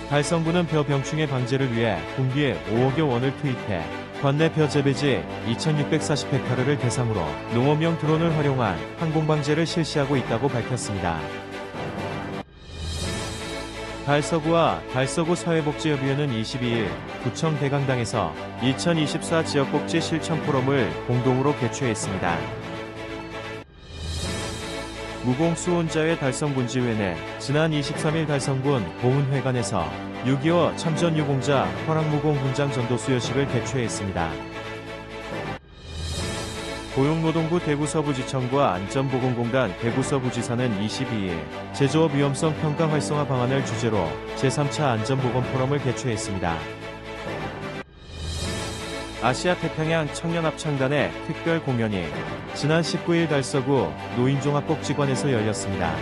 달성군은 벼 병충해 방제를 위해 군비에 5억여 원을 투입해 관내 벼 재배지 2,640헥타르를 대상으로 농업용 드론을 활용한 항공방제를 실시하고 있다고 밝혔습니다. 달서구와 달서구 사회복지협의회는 22일 구청 대강당에서 2024 지역복지 실천 포럼을 공동으로 개최했습니다. 무공수혼자의 달성군지회는 지난 23일 달성군 보훈회관에서 6.25 참전유공자 허락무공 훈장 전도 수여식을 개최했습니다. 고용노동부 대구서부지청과 안전보건공단 대구서부지사는 22일 제조업 위험성 평가 활성화 방안을 주제로 제3차 안전보건 포럼을 개최했습니다. 아시아태평양 청년합창단의 특별 공연이 지난 19일 달서구 노인종합복지관에서 열렸습니다.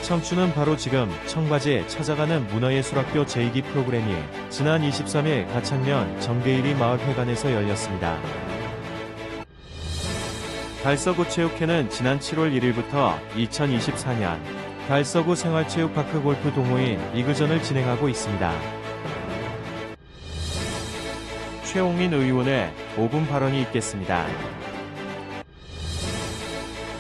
청춘은 바로 지금 청바지 찾아가는 문화예술학교 제2기 프로그램이 지난 23일 가창면 정대일이 마을회관에서 열렸습니다. 달서구 체육회는 지난 7월 1일부터 2024년 달서구 생활체육파크 골프 동호인 리그전을 진행하고 있습니다. 최홍민 의원의 5분 발언이 있겠습니다.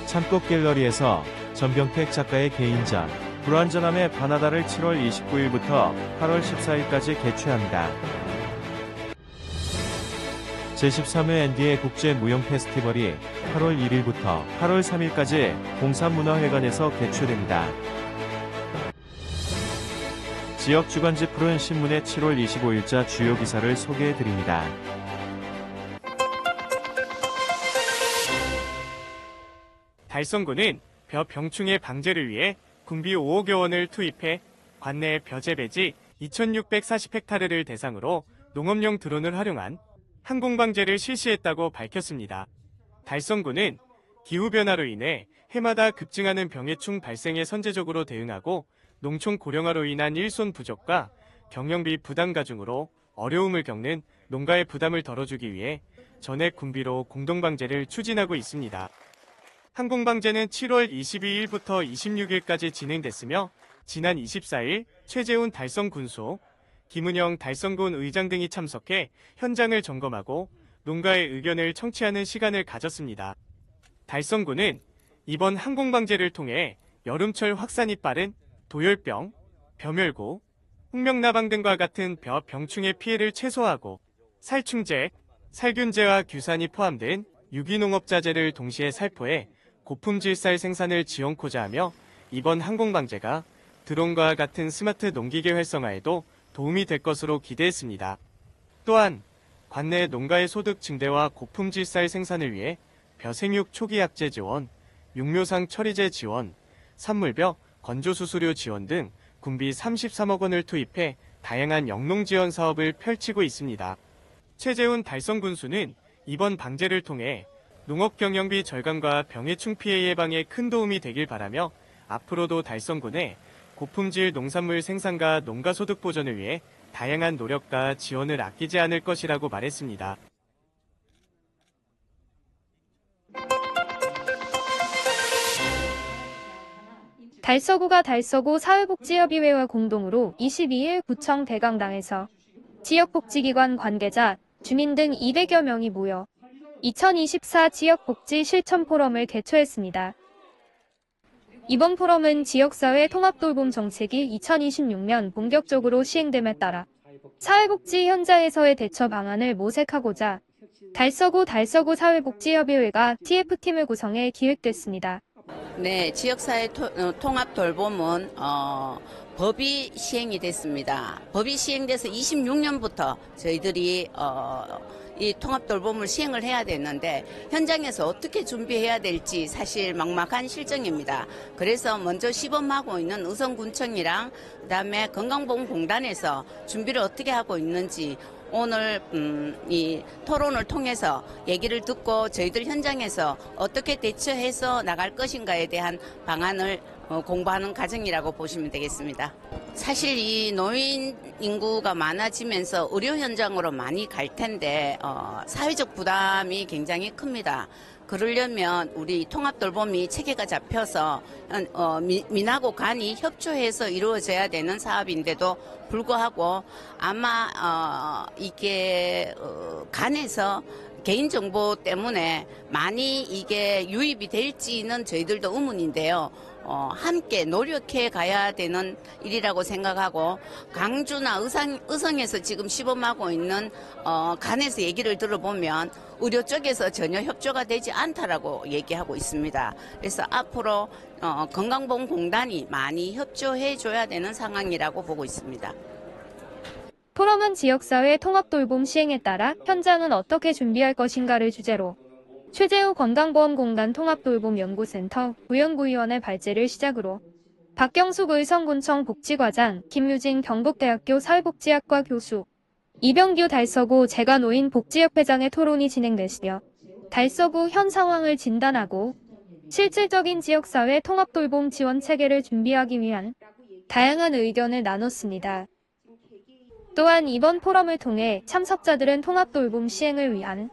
참꽃 갤러리에서 전병택 작가의 개인전 불완전함의 바나다를 7월 29일부터 8월 14일까지 개최합니다. 제13회 NDA 국제무용 페스티벌이 8월 1일부터 8월 3일까지 공산문화회관에서 개최됩니다. 지역 주간지 푸른 신문의 7월 25일자 주요 기사를 소개해드립니다. 달성군은 벼 병충해 방제를 위해 군비 5억여 원을 투입해 관내 벼 재배지 2,640헥타르를 대상으로 농업용 드론을 활용한 항공방제를 실시했다고 밝혔습니다. 달성군은 기후변화로 인해 해마다 급증하는 병해충 발생에 선제적으로 대응하고 농촌 고령화로 인한 일손 부족과 경영비 부담 가중으로 어려움을 겪는 농가의 부담을 덜어주기 위해 전액 군비로 공동방제를 추진하고 있습니다. 항공방제는 7월 22일부터 26일까지 진행됐으며 지난 24일 최재훈 달성군소, 김은영 달성군 의장 등이 참석해 현장을 점검하고 농가의 의견을 청취하는 시간을 가졌습니다. 달성군은 이번 항공방제를 통해 여름철 확산이 빠른 도열병, 벼멸구, 홍명나방 등과 같은 벼 병충해 피해를 최소화하고 살충제, 살균제와 규산이 포함된 유기농업자재를 동시에 살포해 고품질 쌀 생산을 지원코자 하며 이번 항공방제가 드론과 같은 스마트 농기계 활성화에도 도움이 될 것으로 기대했습니다. 또한 관내 농가의 소득 증대와 고품질 쌀 생산을 위해 벼생육 초기 약재 지원, 육묘상 처리제 지원, 산물벼 건조수수료 지원 등 군비 33억 원을 투입해 다양한 영농 지원 사업을 펼치고 있습니다. 최재훈 달성군수는 이번 방제를 통해 농업 경영비 절감과 병해충 피해 예방에 큰 도움이 되길 바라며 앞으로도 달성군의 고품질 농산물 생산과 농가 소득 보전을 위해 다양한 노력과 지원을 아끼지 않을 것이라고 말했습니다. 달서구가 달서구 사회복지협의회와 공동으로 22일 구청 대강당에서 지역복지기관 관계자, 주민 등 200여 명이 모여 2024 지역복지 실천 포럼을 개최했습니다. 이번 포럼은 지역사회 통합돌봄 정책이 2026년 본격적으로 시행됨에 따라 사회복지 현장에서의 대처 방안을 모색하고자 달서구 사회복지협의회가 TF팀을 구성해 기획됐습니다. 네, 지역사회 통합돌봄은 법이 시행이 됐습니다. 법이 시행돼서 26년부터 저희들이 이 통합돌봄을 시행을 해야 되는데 현장에서 어떻게 준비해야 될지 사실 막막한 실정입니다. 그래서 먼저 시범하고 있는 의성군청이랑 그다음에 건강보험공단에서 준비를 어떻게 하고 있는지 오늘 이 토론을 통해서 얘기를 듣고 저희들 현장에서 어떻게 대처해서 나갈 것인가에 대한 방안을 공부하는 과정이라고 보시면 되겠습니다. 사실 이 노인 인구가 많아지면서 의료 현장으로 많이 갈 텐데 사회적 부담이 굉장히 큽니다. 그러려면 우리 통합돌봄이 체계가 잡혀서 민하고 간이 협조해서 이루어져야 되는 사업인데도 불구하고 아마 이게 간에서 개인정보 때문에 많이 이게 유입이 될지는 저희들도 의문인데요. 함께 노력해 가야 되는 일이라고 생각하고 강주나 의성에서 지금 시범하고 있는 간에서 얘기를 들어보면 의료 쪽에서 전혀 협조가 되지 않다라고 얘기하고 있습니다. 그래서 앞으로 건강보험공단이 많이 협조해 줘야 되는 상황이라고 보고 있습니다. 포럼은 지역사회 통합돌봄 시행에 따라 현장은 어떻게 준비할 것인가를 주제로 최재우 건강보험공단 통합돌봄연구센터 부연구위원회 발제를 시작으로 박경숙 의성군청 복지과장, 김유진 경북대학교 사회복지학과 교수, 이병규 달서구 재가노인 복지협회장의 토론이 진행되시며 달서구 현 상황을 진단하고 실질적인 지역사회 통합돌봄 지원 체계를 준비하기 위한 다양한 의견을 나눴습니다. 또한 이번 포럼을 통해 참석자들은 통합돌봄 시행을 위한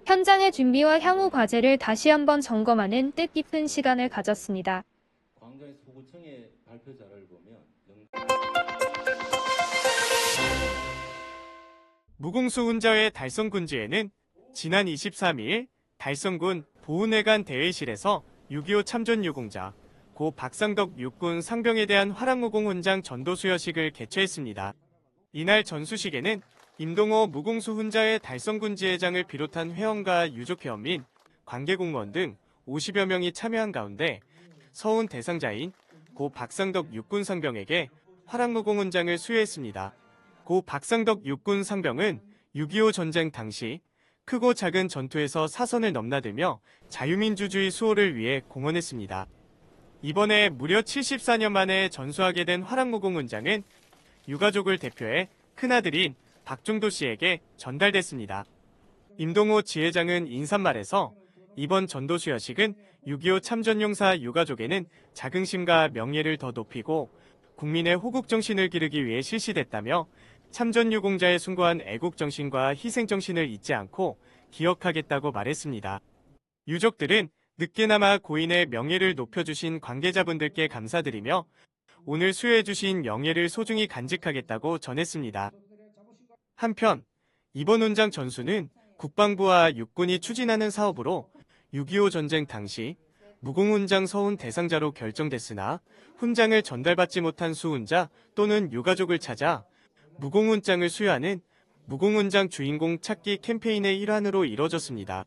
현장의 준비와 향후 과제를 다시 한번 점검하는 뜻깊은 시간을 가졌습니다. 광주의 소구청의 발표 자료를 보면 무공수 훈자회 달성군지에는 지난 23일 달성군 보훈회관 대회실에서 6.25 참전 유공자 고 박상덕 육군 상병에 대한 화랑무공 훈장 전도 수여식을 개최했습니다. 이날 전수식에는 임동호 무공수 훈자회 달성군 지회장을 비롯한 회원과 유족회원 및 관계공무원 등 50여 명이 참여한 가운데 서훈 대상자인 고 박상덕 육군 상병에게 화랑무공 훈장을 수여했습니다. 고 박상덕 육군 상병은 6.25 전쟁 당시 크고 작은 전투에서 사선을 넘나들며 자유민주주의 수호를 위해 공헌했습니다. 이번에 무려 74년 만에 전수하게 된 화랑무공 훈장은 유가족을 대표해 큰아들인 박종도 씨에게 전달됐습니다. 임동호 지회장은 인사말에서 이번 전도 수여식은 6.25 참전용사 유가족에는 자긍심과 명예를 더 높이고 국민의 호국정신을 기르기 위해 실시됐다며 참전유공자의 숭고한 애국정신과 희생정신을 잊지 않고 기억하겠다고 말했습니다. 유족들은 늦게나마 고인의 명예를 높여주신 관계자분들께 감사드리며 오늘 수여해주신 영예를 소중히 간직하겠다고 전했습니다. 한편 이번 훈장 전수는 국방부와 육군이 추진하는 사업으로 6.25 전쟁 당시 무공훈장 서훈 대상자로 결정됐으나 훈장을 전달받지 못한 수훈자 또는 유가족을 찾아 무공훈장을 수여하는 무공훈장 주인공 찾기 캠페인의 일환으로 이뤄졌습니다.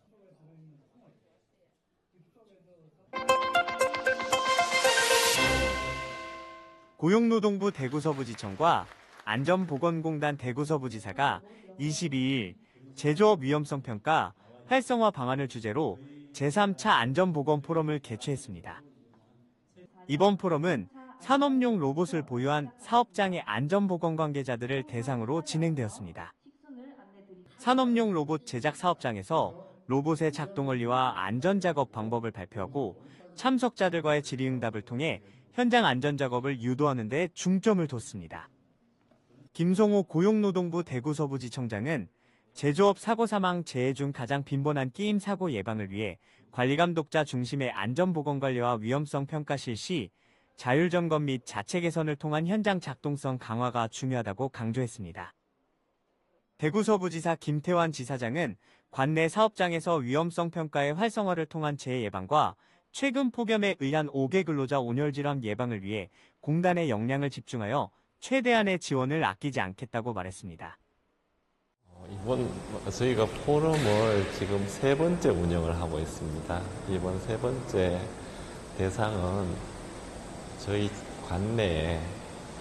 고용노동부 대구서부지청과 안전보건공단 대구서부지사가 22일 제조업 위험성 평가 활성화 방안을 주제로 제3차 안전보건 포럼을 개최했습니다. 이번 포럼은 산업용 로봇을 보유한 사업장의 안전보건 관계자들을 대상으로 진행되었습니다. 산업용 로봇 제작 사업장에서 로봇의 작동 원리와 안전작업 방법을 발표하고 참석자들과의 질의응답을 통해 현장 안전작업을 유도하는 데 중점을 뒀습니다. 김송호 고용노동부 대구서부지청장은 제조업 사고 사망 재해 중 가장 빈번한 끼임 사고 예방을 위해 관리감독자 중심의 안전보건관리와 위험성 평가 실시, 자율점검 및 자체 개선을 통한 현장 작동성 강화가 중요하다고 강조했습니다. 대구서부지사 김태환 지사장은 관내 사업장에서 위험성 평가의 활성화를 통한 재해 예방과 최근 폭염에 의한 5개 근로자 온열질환 예방을 위해 공단의 역량을 집중하여 최대한의 지원을 아끼지 않겠다고 말했습니다. 이번 저희가 포럼을 지금 3번째 운영을 하고 있습니다. 이번 3번째 대상은 저희 관내에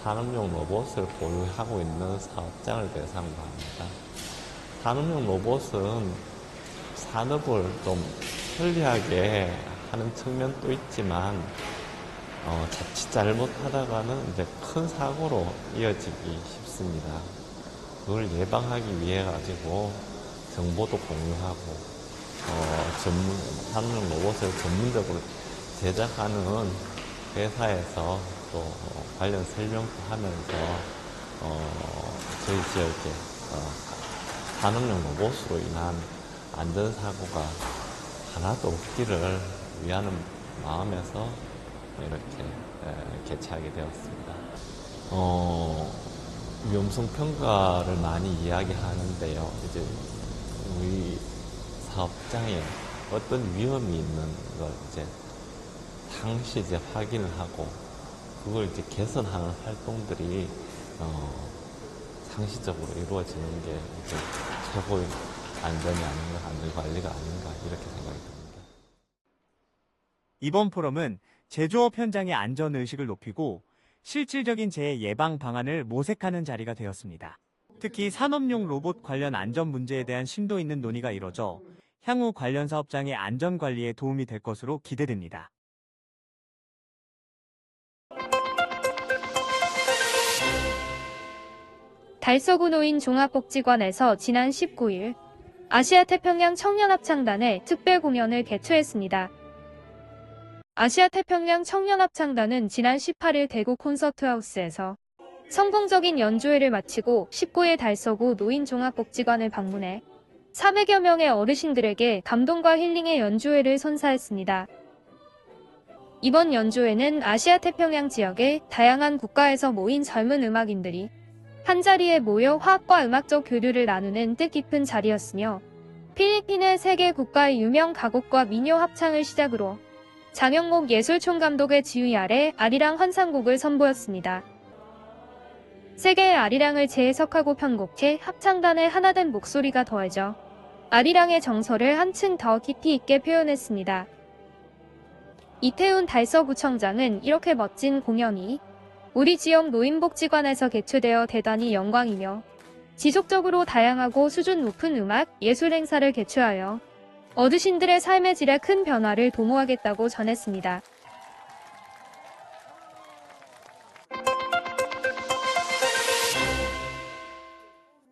산업용 로봇을 보유하고 있는 사업장을 대상으로 합니다. 산업용 로봇은 산업을 좀 편리하게 하는 측면도 있지만 자칫 잘못하다가는 이제 큰 사고로 이어지기 쉽습니다. 그걸 예방하기 위해 가지고 정보도 공유하고 산업용 로봇을 전문적으로 제작하는 회사에서 또 관련 설명도 하면서 저희 지역에 산업용 로봇으로 인한 안전사고가 하나도 없기를 위하는 마음에서 이렇게 개최하게 되었습니다. 위험성 평가를 많이 이야기하는데요. 이제 우리 사업장에 어떤 위험이 있는 걸 이제 당시 이제 확인을 하고 그걸 이제 개선하는 활동들이 상시적으로 이루어지는 게 이제 최고의 안전이 아닌가, 안전관리가 아닌가 이렇게 생각이 듭니다. 이번 포럼은 제조업 현장의 안전의식을 높이고 실질적인 재해 예방 방안을 모색하는 자리가 되었습니다. 특히 산업용 로봇 관련 안전 문제에 대한 심도 있는 논의가 이뤄져 향후 관련 사업장의 안전 관리에 도움이 될 것으로 기대됩니다. 달서구 노인 종합복지관에서 지난 19일 아시아태평양 청년합창단의 특별 공연을 개최했습니다. 아시아태평양 청년합창단은 지난 18일 대구 콘서트하우스에서 성공적인 연주회를 마치고 19일 달서구 노인종합복지관을 방문해 400여 명의 어르신들에게 감동과 힐링의 연주회를 선사했습니다. 이번 연주회는 아시아태평양 지역의 다양한 국가에서 모인 젊은 음악인들이 한자리에 모여 화학과 음악적 교류를 나누는 뜻깊은 자리였으며 필리핀의 3개 국가의 유명 가곡과 민요 합창을 시작으로 장영목 예술총감독의 지휘 아래 아리랑 환상곡을 선보였습니다. 세계의 아리랑을 재해석하고 편곡해 합창단의 하나된 목소리가 더해져 아리랑의 정서를 한층 더 깊이 있게 표현했습니다. 이태훈 달서구청장은 이렇게 멋진 공연이 우리 지역 노인복지관에서 개최되어 대단히 영광이며 지속적으로 다양하고 수준 높은 음악, 예술 행사를 개최하여 어르신들의 삶의 질에 큰 변화를 도모하겠다고 전했습니다.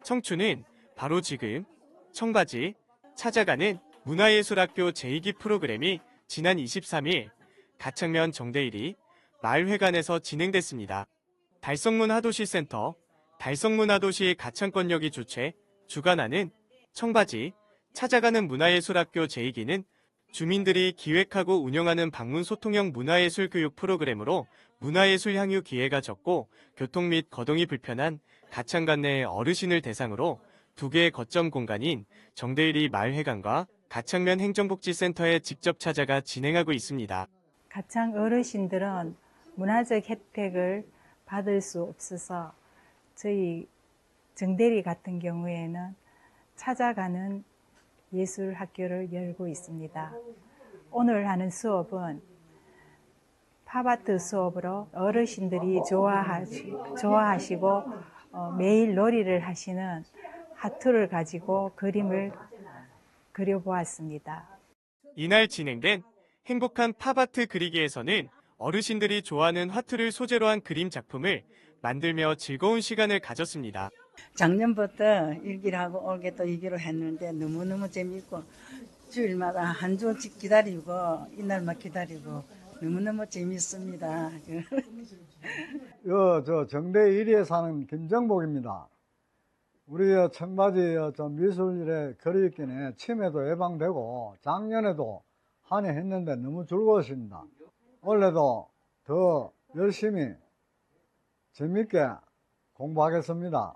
청춘은 바로 지금 청바지 찾아가는 문화예술학교 제2기 프로그램이 지난 23일 가창면 정대일이 마을회관에서 진행됐습니다. 달성문화도시센터, 달성문화도시 가창권역이 주최, 주관하는 청바지 찾아가는 문화예술학교 제2기는 주민들이 기획하고 운영하는 방문 소통형 문화예술 교육 프로그램으로 문화예술 향유 기회가 적고 교통 및 거동이 불편한 가창관 내 어르신을 대상으로 2개의 거점 공간인 정대일이 마을회관과 가창면 행정복지센터에 직접 찾아가 진행하고 있습니다. 가창 어르신들은 문화적 혜택을 받을 수 없어서 저희 정대리 같은 경우에는 찾아가는 예술학교를 열고 있습니다. 오늘 하는 수업은 팝아트 수업으로 어르신들이 좋아하시고 매일 놀이를 하시는 하트를 가지고 그림을 그려보았습니다. 이날 진행된 행복한 팝아트 그리기에서는 어르신들이 좋아하는 화투를 소재로 한 그림 작품을 만들며 즐거운 시간을 가졌습니다. 작년부터 일기를 하고 올게 또 이기로 했는데 너무너무 재밌고 주일마다 한 주씩 기다리고 이날만 기다리고 너무너무 재밌습니다. 저 정대 1위에 사는 김정복입니다. 우리 청바지 미술일에 그리기에 치매도 예방되고 작년에도 한 해 했는데 너무 즐거웠습니다. 올해도 더 열심히 재밌게 공부하겠습니다.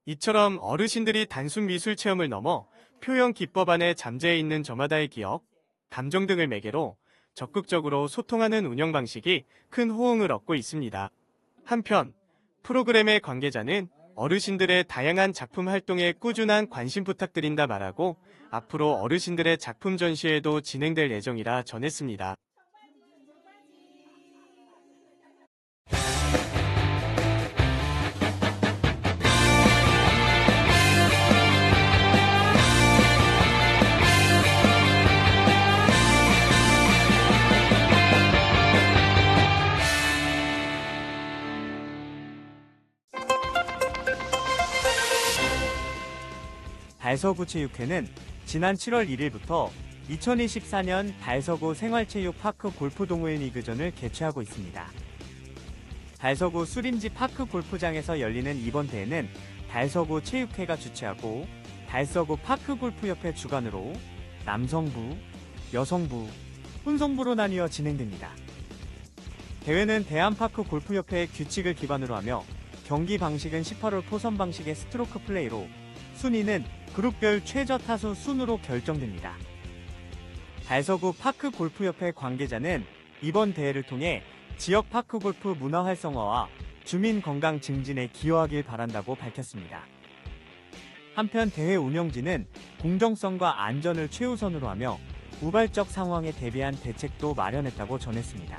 이처럼 어르신들이 단순 미술 체험을 넘어 표현 기법 안에 잠재해 있는 저마다의 기억, 감정 등을 매개로 적극적으로 소통하는 운영 방식이 큰 호응을 얻고 있습니다. 한편 프로그램의 관계자는 어르신들의 다양한 작품 활동에 꾸준한 관심 부탁드린다 말하고 앞으로 어르신들의 작품 전시회도 진행될 예정이라 전했습니다. 달서구체육회는 지난 7월 1일부터 2024년 달서구 생활체육파크 골프동호회 리그전을 개최하고 있습니다. 달서구 수림지 파크 골프장에서 열리는 이번 대회는 달서구 체육회가 주최하고 달서구 파크골프협회 주관으로 남성부, 여성부, 혼성부로 나뉘어 진행됩니다. 대회는 대한파크골프협회의 규칙을 기반으로 하며 경기 방식은 18홀 포선 방식의 스트로크 플레이로 순위는 그룹별 최저 타수 순으로 결정됩니다. 달서구 파크골프협회 관계자는 이번 대회를 통해 지역 파크골프 문화 활성화와 주민 건강 증진에 기여하길 바란다고 밝혔습니다. 한편 대회 운영진은 공정성과 안전을 최우선으로 하며 우발적 상황에 대비한 대책도 마련했다고 전했습니다.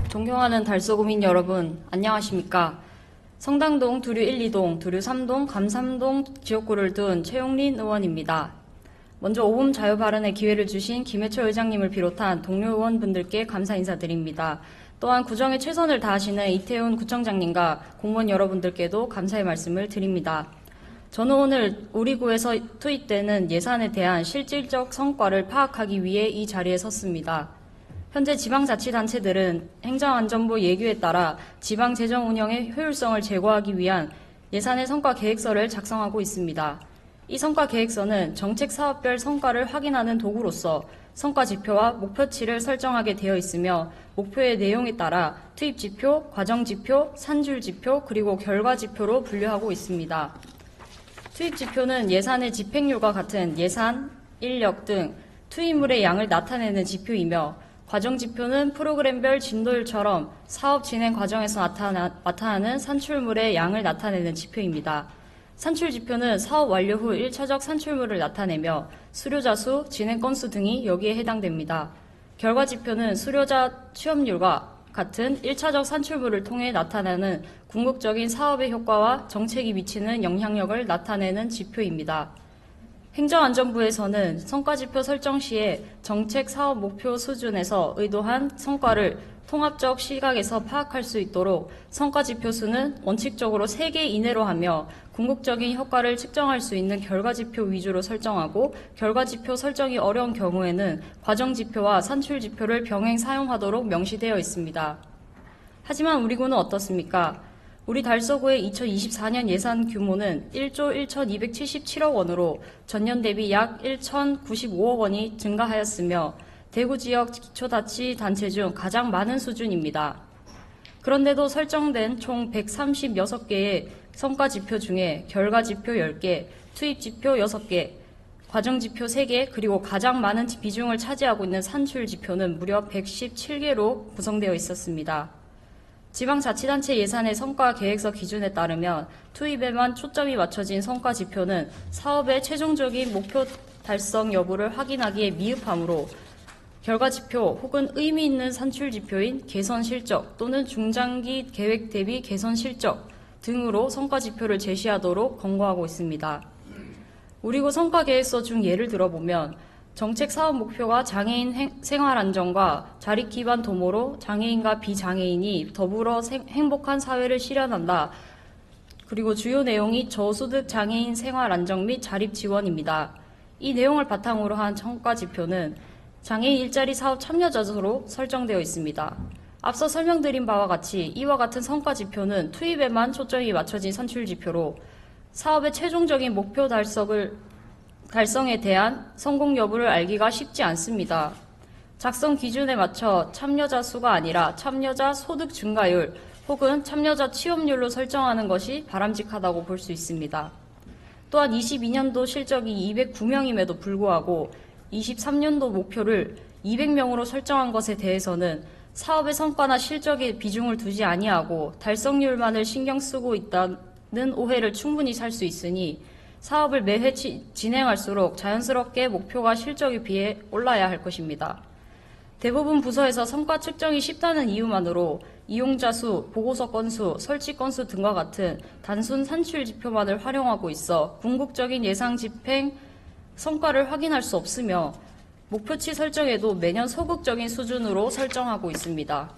존경하는 달서구민 여러분, 안녕하십니까? 성당동 두류 1, 2동, 두류 3동, 감삼동 지역구를 둔 최용린 의원입니다. 먼저 5분 자유 발언의 기회를 주신 김해철 의장님을 비롯한 동료 의원분들께 감사 인사드립니다. 또한 구정에 최선을 다하시는 이태훈 구청장님과 공무원 여러분들께도 감사의 말씀을 드립니다. 저는 오늘 우리 구에서 투입되는 예산에 대한 실질적 성과를 파악하기 위해 이 자리에 섰습니다. 현재 지방자치단체들은 행정안전부 예규에 따라 지방재정 운영의 효율성을 제고하기 위한 예산의 성과 계획서를 작성하고 있습니다. 이 성과 계획서는 정책 사업별 성과를 확인하는 도구로서 성과 지표와 목표치를 설정하게 되어 있으며 목표의 내용에 따라 투입 지표, 과정 지표, 산출 지표, 그리고 결과 지표로 분류하고 있습니다. 투입 지표는 예산의 집행률과 같은 예산, 인력 등 투입물의 양을 나타내는 지표이며 과정 지표는 프로그램별 진도율처럼 사업 진행 과정에서 나타나는 산출물의 양을 나타내는 지표입니다. 산출 지표는 사업 완료 후 1차적 산출물을 나타내며 수료자 수, 진행 건수 등이 여기에 해당됩니다. 결과 지표는 수료자 취업률과 같은 1차적 산출물을 통해 나타나는 궁극적인 사업의 효과와 정책이 미치는 영향력을 나타내는 지표입니다. 행정안전부에서는 성과지표 설정 시에 정책 사업 목표 수준에서 의도한 성과를 통합적 시각에서 파악할 수 있도록 성과지표 수는 원칙적으로 3개 이내로 하며 궁극적인 효과를 측정할 수 있는 결과지표 위주로 설정하고 결과지표 설정이 어려운 경우에는 과정지표와 산출지표를 병행 사용하도록 명시되어 있습니다. 하지만 우리 구는 어떻습니까? 우리 달서구의 2024년 예산 규모는 1조 1,277억 원으로 전년 대비 약 1,095억 원이 증가하였으며 대구 지역 기초자치단체 중 가장 많은 수준입니다. 그런데도 설정된 총 136개의 성과지표 중에 결과지표 10개, 투입지표 6개, 과정지표 3개, 그리고 가장 많은 비중을 차지하고 있는 산출지표는 무려 117개로 구성되어 있었습니다. 지방자치단체 예산의 성과계획서 기준에 따르면 투입에만 초점이 맞춰진 성과지표는 사업의 최종적인 목표 달성 여부를 확인하기에 미흡하므로 결과지표 혹은 의미 있는 산출지표인 개선실적 또는 중장기 계획 대비 개선실적 등으로 성과지표를 제시하도록 권고하고 있습니다. 우리구 성과계획서 중 예를 들어보면 정책 사업 목표가 장애인 생활안정과 자립 기반 도모로 장애인과 비장애인이 더불어 행복한 사회를 실현한다. 그리고 주요 내용이 저소득 장애인 생활안정 및 자립 지원입니다. 이 내용을 바탕으로 한 성과지표는 장애인 일자리 사업 참여자 수로 설정되어 있습니다. 앞서 설명드린 바와 같이 이와 같은 성과지표는 투입에만 초점이 맞춰진 산출지표로 사업의 최종적인 목표 달성에 대한 성공 여부를 알기가 쉽지 않습니다. 작성 기준에 맞춰 참여자 수가 아니라 참여자 소득 증가율 혹은 참여자 취업률로 설정하는 것이 바람직하다고 볼 수 있습니다. 또한 22년도 실적이 209명임에도 불구하고 23년도 목표를 200명으로 설정한 것에 대해서는 사업의 성과나 실적에 비중을 두지 아니하고 달성률만을 신경 쓰고 있다는 오해를 충분히 살 수 있으니 사업을 매회 진행할수록 자연스럽게 목표가 실적에 비해 올라야 할 것입니다. 대부분 부서에서 성과 측정이 쉽다는 이유만으로 이용자 수, 보고서 건수, 설치 건수 등과 같은 단순 산출 지표만을 활용하고 있어 궁극적인 예상 집행 성과를 확인할 수 없으며 목표치 설정에도 매년 소극적인 수준으로 설정하고 있습니다.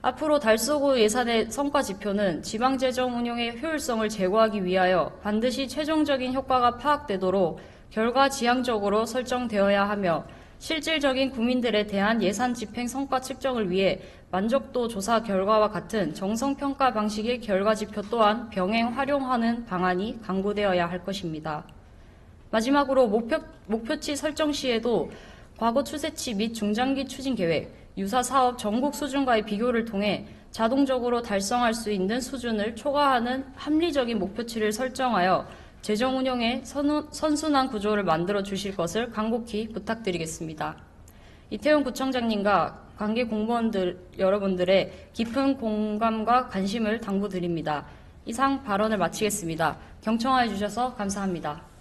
앞으로 달서구 예산의 성과 지표는 지방재정 운용의 효율성을 제고하기 위하여 반드시 최종적인 효과가 파악되도록 결과지향적으로 설정되어야 하며 실질적인 국민들에 대한 예산 집행 성과 측정을 위해 만족도 조사 결과와 같은 정성평가 방식의 결과지표 또한 병행 활용하는 방안이 강구되어야 할 것입니다. 마지막으로 목표치 설정 시에도 과거 추세치 및 중장기 추진계획, 유사 사업 전국 수준과의 비교를 통해 자동적으로 달성할 수 있는 수준을 초과하는 합리적인 목표치를 설정하여 재정 운영의 선순환 구조를 만들어 주실 것을 간곡히 부탁드리겠습니다. 이태원 구청장님과 관계 공무원들 여러분들의 깊은 공감과 관심을 당부드립니다. 이상 발언을 마치겠습니다. 경청하여 주셔서 감사합니다.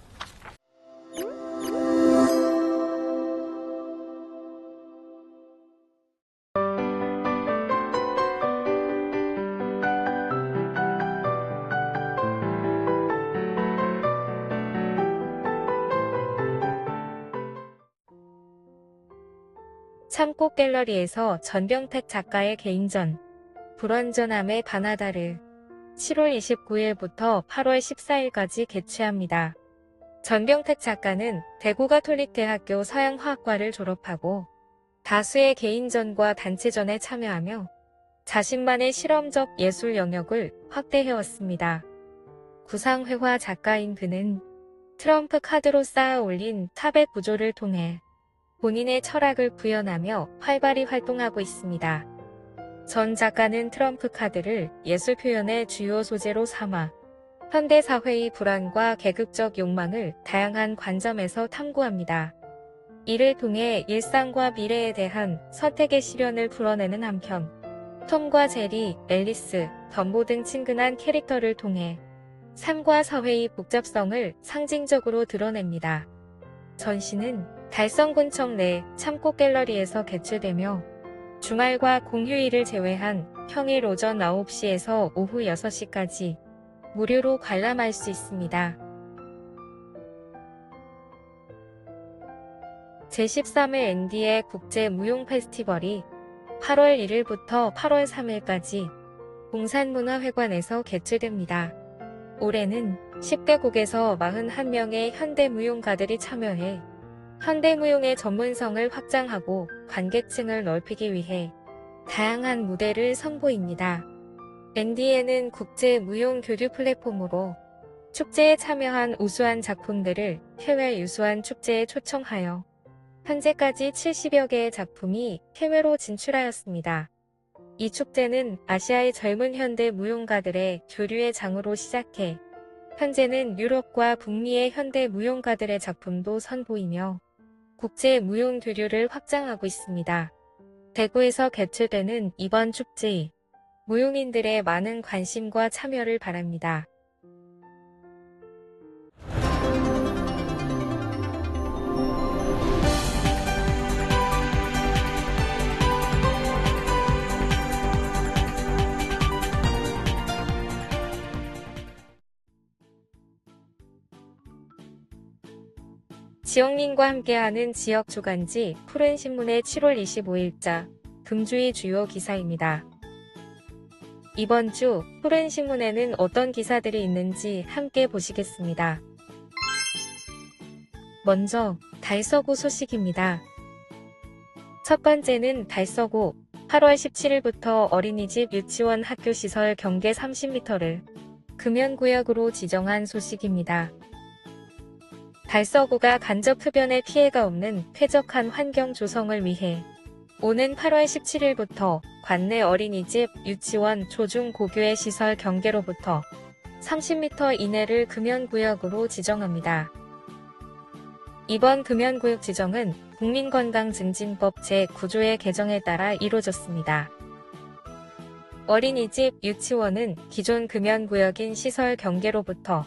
참꽃 갤러리에서 전병택 작가의 개인전 불완전함의 바나다를 7월 29일부터 8월 14일까지 개최합니다. 전병택 작가는 대구가톨릭대학교 서양화학과를 졸업하고 다수의 개인전과 단체전에 참여하며 자신만의 실험적 예술 영역을 확대해왔습니다. 구상회화 작가인 그는 트럼프 카드로 쌓아 올린 탑의 구조를 통해 본인의 철학을 구현하며 활발히 활동하고 있습니다. 전 작가는 트럼프 카드를 예술 표현의 주요 소재로 삼아 현대사회의 불안과 계급적 욕망을 다양한 관점에서 탐구합니다. 이를 통해 일상과 미래에 대한 선택의 시련을 풀어내는 한편 톰과 제리, 앨리스, 덤보 등 친근한 캐릭터를 통해 삶과 사회의 복잡성을 상징적으로 드러냅니다. 전시는 달성군청 내 참꽃 갤러리에서 개최되며 주말과 공휴일을 제외한 평일 오전 9시에서 오후 6시까지 무료로 관람할 수 있습니다. 제13회 ND의 국제무용 페스티벌이 8월 1일부터 8월 3일까지 봉산문화회관에서 개최됩니다. 올해는 10개국에서 41명의 현대무용가들이 참여해 현대무용의 전문성을 확장하고 관객층을 넓히기 위해 다양한 무대를 선보입니다. ND에는 국제무용 교류 플랫폼으로 축제에 참여한 우수한 작품들을 해외 유수한 축제에 초청하여 현재까지 70여 개의 작품이 해외로 진출하였습니다. 이 축제는 아시아의 젊은 현대 무용가들의 교류의 장으로 시작해 현재는 유럽과 북미의 현대 무용가들의 작품도 선보이며 국제 무용 교류를 확장하고 있습니다. 대구에서 개최되는 이번 축제에 무용인들의 많은 관심과 참여를 바랍니다. 지역민과 함께하는 지역 주간지 푸른신문의 7월 25일자 금주의 주요 기사입니다. 이번 주 푸른신문에는 어떤 기사들이 있는지 함께 보시겠습니다. 먼저 달서구 소식입니다. 첫 번째는 달서구 8월 17일부터 어린이집 유치원 학교시설 경계 30m를 금연구역으로 지정한 소식입니다. 달서구가 간접 흡연의 피해가 없는 쾌적한 환경 조성을 위해 오는 8월 17일부터 관내 어린이집, 유치원, 초중, 고교의 시설 경계로부터 30m 이내를 금연구역으로 지정합니다. 이번 금연구역 지정은 국민건강증진법 제9조의 개정에 따라 이루어졌습니다. 어린이집, 유치원은 기존 금연구역인 시설 경계로부터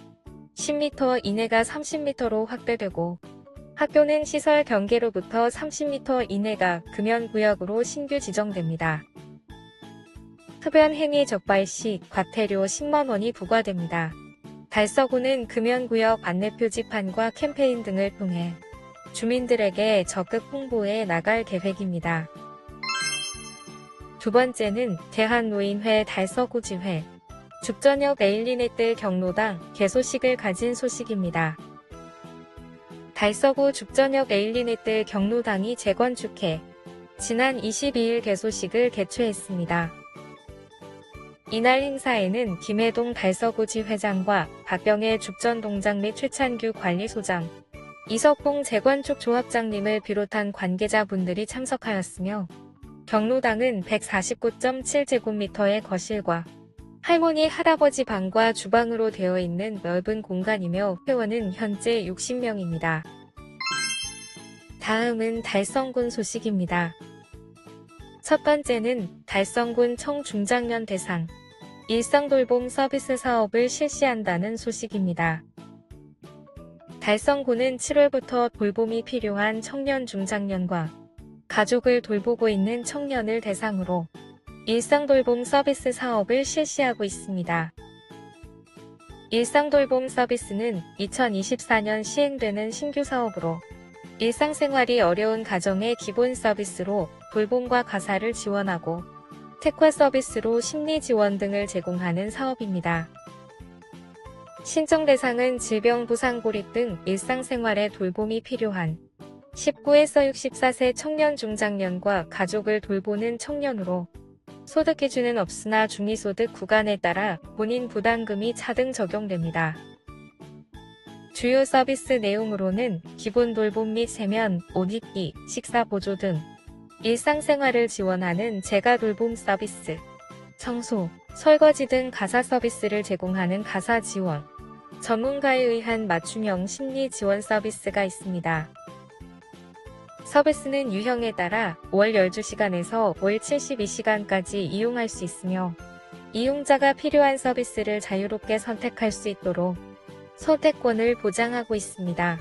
10m 이내가 30m로 확대되고 학교는 시설 경계로부터 30m 이내가 금연구역으로 신규 지정됩니다. 흡연 행위 적발 시 과태료 10만 원이 부과됩니다. 달서구는 금연구역 안내 표지판과 캠페인 등을 통해 주민들에게 적극 홍보해 나갈 계획입니다. 두 번째는 대한노인회 달서구지회 죽저녁 에일리네뜰 경로당 개소식을 가진 소식입니다. 달서구 죽저녁 에일리네뜰 경로당이 재건축해 지난 22일 개소식을 개최했습니다. 이날 행사에는 김해동 달서구지 회장과 박병혜 죽전동장 및 최찬규 관리소장, 이석봉 재건축 조합장님을 비롯한 관계자분들이 참석하였으며 경로당은 149.7제곱미터의 거실과 할머니 할아버지 방과 주방으로 되어 있는 넓은 공간이며 회원은 현재 60명입니다. 다음은 달성군 소식입니다. 첫 번째는 달성군 청중장년 대상 일상돌봄 서비스 사업을 실시한다는 소식입니다. 달성군은 7월부터 돌봄이 필요한 청년 중장년과 가족을 돌보고 있는 청년을 대상으로 일상돌봄 서비스 사업을 실시하고 있습니다. 일상돌봄 서비스는 2024년 시행되는 신규 사업으로 일상생활이 어려운 가정의 기본 서비스로 돌봄과 가사를 지원하고 특화 서비스로 심리 지원 등을 제공하는 사업입니다. 신청 대상은 질병부상고립 등 일상생활에 돌봄이 필요한 19에서 64세 청년 중장년과 가족을 돌보는 청년으로 소득 기준은 없으나 중위소득 구간에 따라 본인 부담금이 차등 적용됩니다. 주요 서비스 내용으로는 기본 돌봄 및 세면, 옷 입기, 식사 보조 등 일상생활을 지원하는 재가 돌봄 서비스, 청소, 설거지 등 가사 서비스를 제공하는 가사 지원, 전문가에 의한 맞춤형 심리 지원 서비스가 있습니다. 서비스는 유형에 따라 월 12시간에서 월 72시간까지 이용할 수 있으며 이용자가 필요한 서비스를 자유롭게 선택할 수 있도록 선택권을 보장하고 있습니다.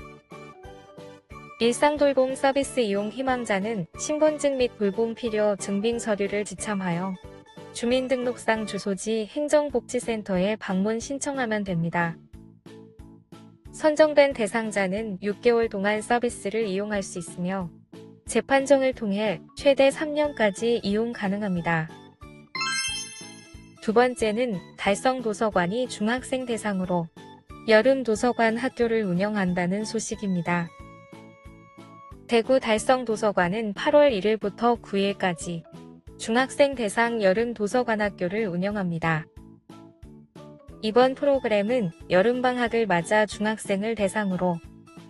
일상돌봄 서비스 이용 희망자는 신분증 및 돌봄 필요 증빙 서류를 지참하여 주민등록상 주소지 행정복지센터에 방문 신청하면 됩니다. 선정된 대상자는 6개월 동안 서비스를 이용할 수 있으며 재판정을 통해 최대 3년까지 이용 가능합니다. 두 번째는 달성도서관이 중학생 대상으로 여름 도서관 학교를 운영한다는 소식입니다. 대구 달성도서관은 8월 1일부터 9일까지 중학생 대상 여름 도서관 학교를 운영합니다. 이번 프로그램은 여름방학을 맞아 중학생을 대상으로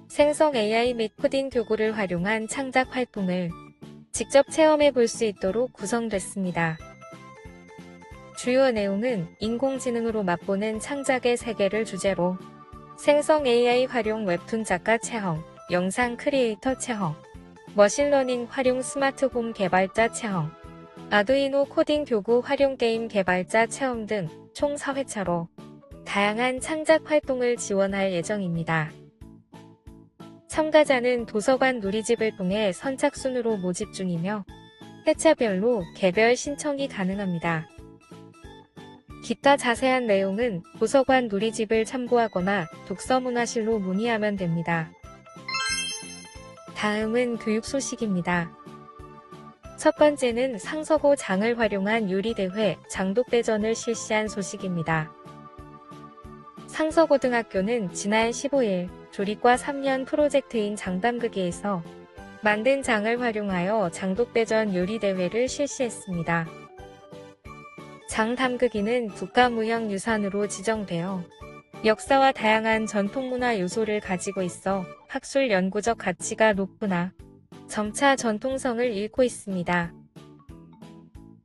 생성 AI 및 코딩 교구를 활용한 창작 활동을 직접 체험해 볼 수 있도록 구성됐습니다. 주요 내용은 인공지능으로 맛보는 창작의 세계를 주제로 생성 AI 활용 웹툰 작가 체험, 영상 크리에이터 체험, 머신러닝 활용 스마트홈 개발자 체험, 아두이노 코딩 교구 활용 게임 개발자 체험 등 총 4회차로 다양한 창작 활동을 지원할 예정입니다. 참가자는 도서관 누리집을 통해 선착순으로 모집 중이며 회차별로 개별 신청이 가능합니다. 기타 자세한 내용은 도서관 누리집을 참고하거나 독서문화실로 문의하면 됩니다. 다음은 교육 소식입니다. 첫 번째는 상서고 장을 활용한 요리대회 장독대전을 실시한 소식입니다. 상서고등학교는 지난 15일 조리과 3년 프로젝트인 장담극이에서 만든 장을 활용하여 장독대전 요리대회를 실시했습니다. 장담극이는 국가무형유산으로 지정되어 역사와 다양한 전통문화 요소를 가지고 있어 학술 연구적 가치가 높으나 점차 전통성을 잃고 있습니다.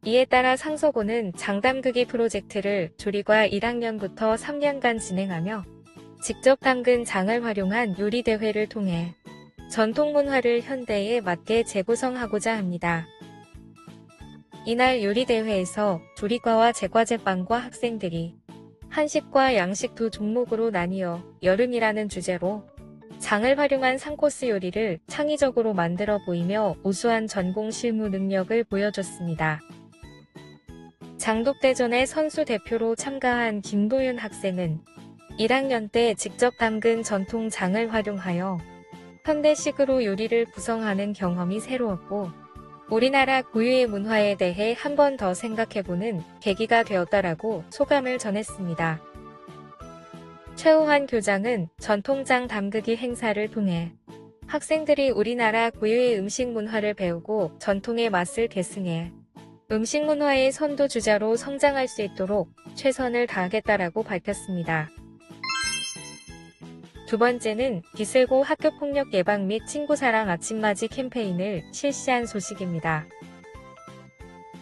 이에 따라 상서고는 장담극이 프로젝트를 조리과 1학년부터 3년간 진행하며 직접 담근 장을 활용한 요리대회를 통해 전통문화를 현대에 맞게 재구성하고자 합니다. 이날 요리대회에서 조리과와 제과제빵과 학생들이 한식과 양식 두 종목으로 나뉘어 여름이라는 주제로 장을 활용한 3코스 요리를 창의적으로 만들어 보이며 우수한 전공 실무 능력을 보여줬습니다. 장독대전의 선수 대표로 참가한 김도윤 학생은 1학년 때 직접 담근 전통 장을 활용하여 현대식으로 요리를 구성하는 경험이 새로웠고 우리나라 고유의 문화에 대해 한 번 더 생각해보는 계기가 되었다라고 소감을 전했습니다. 최우환 교장은 전통장 담그기 행사를 통해 학생들이 우리나라 고유의 음식 문화를 배우고 전통의 맛을 계승해 음식 문화의 선도주자로 성장할 수 있도록 최선을 다하겠다라고 밝혔습니다. 두 번째는 비슬고 학교폭력 예방 및 친구사랑 아침맞이 캠페인을 실시한 소식입니다.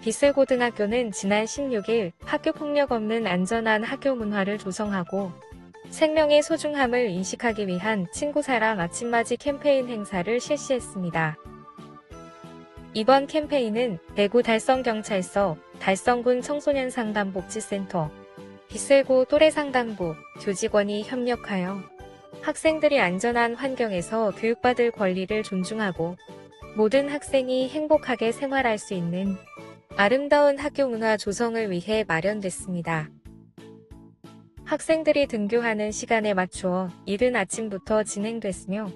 비슬고등학교는 지난 16일 학교폭력 없는 안전한 학교 문화를 조성하고 생명의 소중함을 인식하기 위한 친구사랑 아침맞이 캠페인 행사를 실시했습니다. 이번 캠페인은 대구 달성경찰서, 달성군 청소년상담복지센터, 비슬고 또래상담부, 교직원이 협력하여 학생들이 안전한 환경에서 교육받을 권리를 존중하고 모든 학생이 행복하게 생활할 수 있는 아름다운 학교 문화 조성을 위해 마련됐습니다. 학생들이 등교하는 시간에 맞추어 이른 아침부터 진행됐으며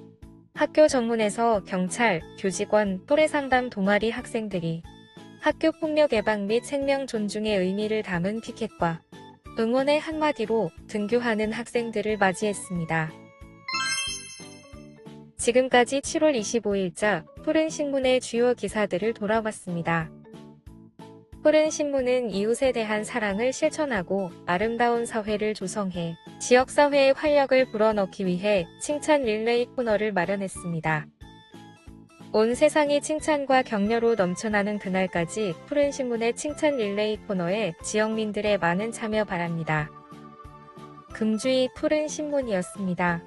학교 정문에서 경찰, 교직원, 또래상담 동아리 학생들이 학교 폭력 예방 및 생명 존중의 의미를 담은 피켓과 응원의 한마디로 등교하는 학생들을 맞이했습니다. 지금까지 7월 25일자 푸른신문의 주요 기사들을 돌아봤습니다. 푸른신문은 이웃에 대한 사랑을 실천하고 아름다운 사회를 조성해 지역사회의 활력을 불어넣기 위해 칭찬 릴레이 코너를 마련했습니다. 온 세상이 칭찬과 격려로 넘쳐나는 그날까지 푸른신문의 칭찬 릴레이 코너에 지역민들의 많은 참여 바랍니다. 금주의 푸른신문이었습니다.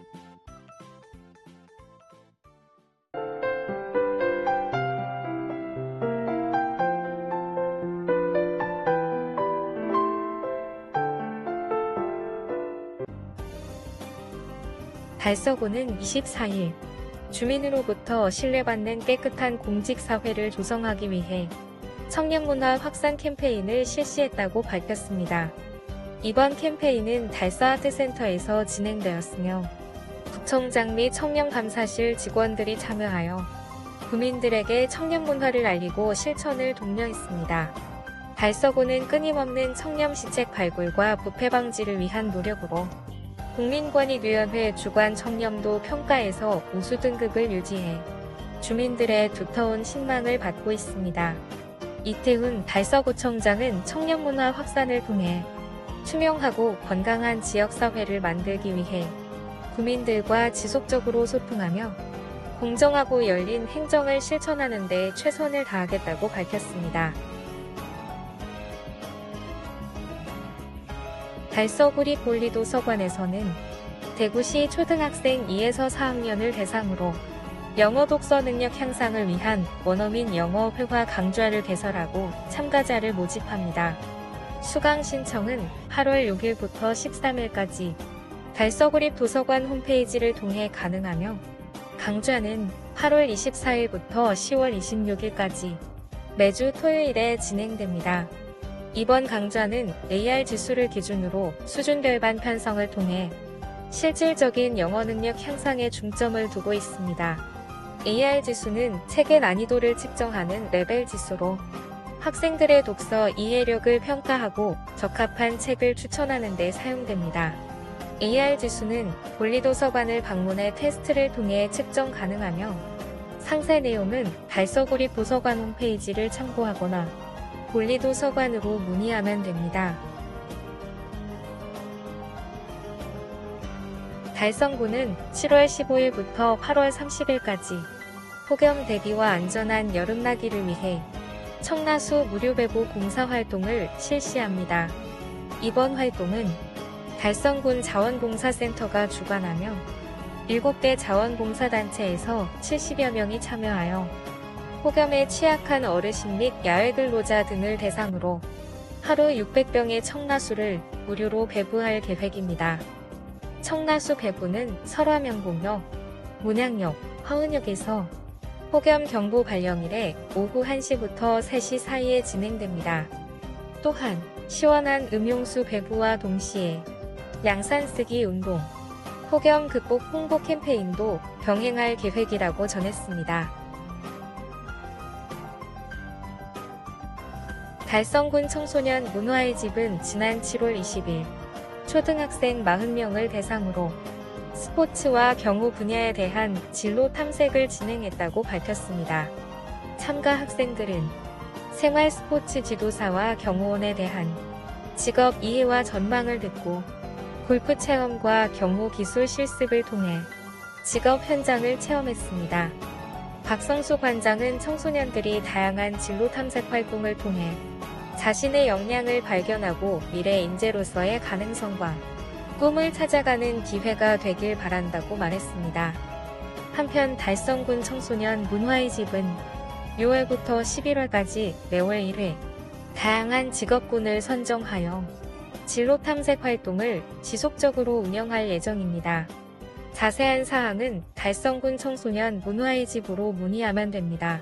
달서구는 24일 주민으로부터 신뢰받는 깨끗한 공직사회를 조성하기 위해 청년문화 확산 캠페인을 실시했다고 밝혔습니다. 이번 캠페인은 달서아트센터에서 진행되었으며 구청장 및 청년감사실 직원들이 참여하여 구민들에게 청년문화를 알리고 실천을 독려했습니다. 달서구는 끊임없는 청렴시책 발굴과 부패 방지를 위한 노력으로 국민권익위원회 주관 청렴도 평가에서 우수 등급을 유지해 주민들의 두터운 신망을 받고 있습니다. 이태훈 달서구청장은 청년문화 확산을 통해 투명하고 건강한 지역사회를 만들기 위해 구민들과 지속적으로 소통하며 공정하고 열린 행정을 실천하는 데 최선을 다하겠다고 밝혔습니다. 달서구리 볼리도서관에서는 대구시 초등학생 2에서 4학년을 대상으로 영어 독서 능력 향상을 위한 원어민 영어 회화 강좌를 개설하고 참가자를 모집합니다. 수강 신청은 8월 6일부터 13일까지 달서구립 도서관 홈페이지를 통해 가능하며 강좌는 8월 24일부터 10월 26일까지 매주 토요일에 진행됩니다. 이번 강좌는 AR 지수를 기준으로 수준별반 편성을 통해 실질적인 영어 능력 향상에 중점을 두고 있습니다. AR 지수는 책의 난이도를 측정하는 레벨 지수로 학생들의 독서 이해력을 평가하고 적합한 책을 추천하는 데 사용됩니다. AR 지수는 볼리도서관을 방문해 테스트를 통해 측정 가능하며 상세 내용은 달서구립 도서관 홈페이지를 참고하거나 볼리도서관으로 문의하면 됩니다. 달성구는 7월 15일부터 8월 30일까지 폭염 대비와 안전한 여름나기를 위해 청라수 무료 배보 공사활동을 실시합니다. 이번 활동은 달성군 자원봉사센터가 주관하며 7대 자원봉사단체에서 70여 명이 참여하여 폭염에 취약한 어르신 및 야외근로자 등을 대상으로 하루 600병의 청라수를 무료로 배부할 계획입니다. 청라수 배부는 설화명곡역, 문양역, 화은역에서 폭염 경보 발령일에 오후 1시부터 3시 사이에 진행됩니다. 또한 시원한 음용수 배부와 동시에 양산 쓰기 운동, 폭염 극복 홍보 캠페인도 병행할 계획이라고 전했습니다. 달성군 청소년 문화의 집은 지난 7월 20일 초등학생 40명을 대상으로 스포츠와 경호 분야에 대한 진로 탐색을 진행했다고 밝혔습니다. 참가 학생들은 생활 스포츠 지도사와 경호원에 대한 직업 이해와 전망을 듣고 골프 체험과 경호 기술 실습을 통해 직업 현장을 체험했습니다. 박성수 관장은 청소년들이 다양한 진로 탐색 활동을 통해 자신의 역량을 발견하고 미래 인재로서의 가능성과 꿈을 찾아가는 기회가 되길 바란다고 말했습니다. 한편 달성군 청소년 문화의 집은 6월부터 11월까지 매월 1회 다양한 직업군을 선정하여 진로 탐색 활동을 지속적으로 운영할 예정입니다. 자세한 사항은 달성군 청소년 문화의 집으로 문의하면 됩니다.